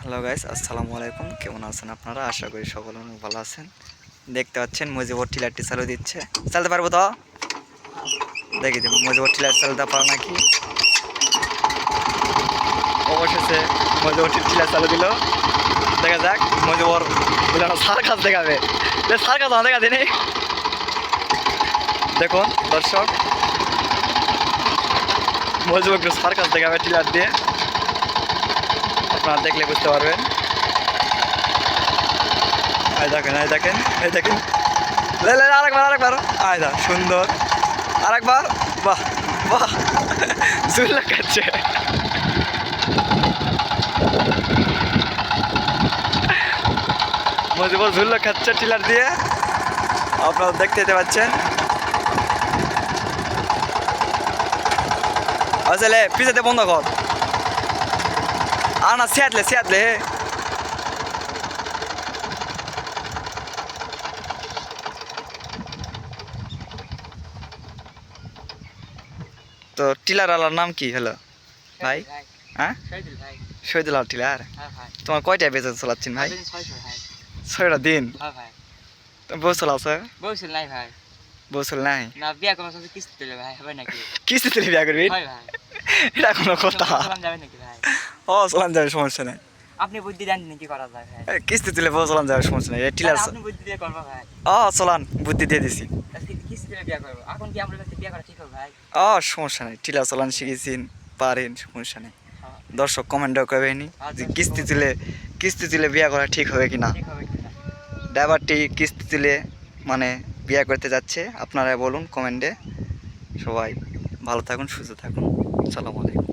Hello guys, আসসালামু আলাইকুম। কেমন আছেন আপনারা? আশা করি সকলে অনেক ভালো আছেন। দেখতে পাচ্ছেন মুজিবর টিলারটি চালু দিচ্ছে। চালাতে পারবো তো? দেখি দিন মুজিবর টিলার চালাতে পারো নাকি। অবশেষে মুজিবর টিলার চালু দিল। দেখা যাক মুজিবর সার্কাস দেখাবে। সার্কাস দেখা দিনি। দেখুন দর্শক, মুজিবর সার্কাস দেখাবে টিলার দিয়ে। আপনারা দেখলে বুঝতে পারবেন। দেখেন আরেকবার আয়দা সুন্দর, আরেকবার। বাহ বাহ, ঝুল খাচ্ছে। মুজিবর ঝুল খাচ্ছে টিলার দিয়ে, আপনারা দেখতে পাচ্ছেন। আসলে পিছাতে বন্ধ কর, আর না সিয়াতলে তো টিলার আলার নাম কি হলো ভাই? হ্যাঁ, শহীদুল আল টিলার। তোমার কয়টা বেজে চালাচ্ছেন ভাই? 6টা দিন বসল আছে? বসল নাই। কিস্তি তুলে বিয়া করবি? এটা কোনো কথা? ও চলান যাবে, সমস্যা নাই। আপনি বুদ্ধি দেন কি করা যায় ভাই? কিস্তি তুলে চলান যাবে, সমস্যা নাই। টিলার আপনি বুদ্ধি দিয়ে করবা ভাই? চলান, বুদ্ধি দিয়ে দিছি। কিস্তি দিলে বিয়া করব। এখন কি আমরা কাছে বিয়া করা ঠিক হবে ভাই? সমস্যা নাই, টিলার চলান শিখেছেন, পারেন, সমস্যা নেই। দর্শক কমেন্টও করবেনি যে কিস্তি তুলে বিয়া করা ঠিক হবে কিনা। ড্রাইভারটি কিস্তি তুলে মানে বিয়া করতে যাচ্ছে, আপনারা বলুন কমেন্টে। সবাই ভালো থাকুন, সুস্থ থাকুন। আসসালামু আলাইকুম।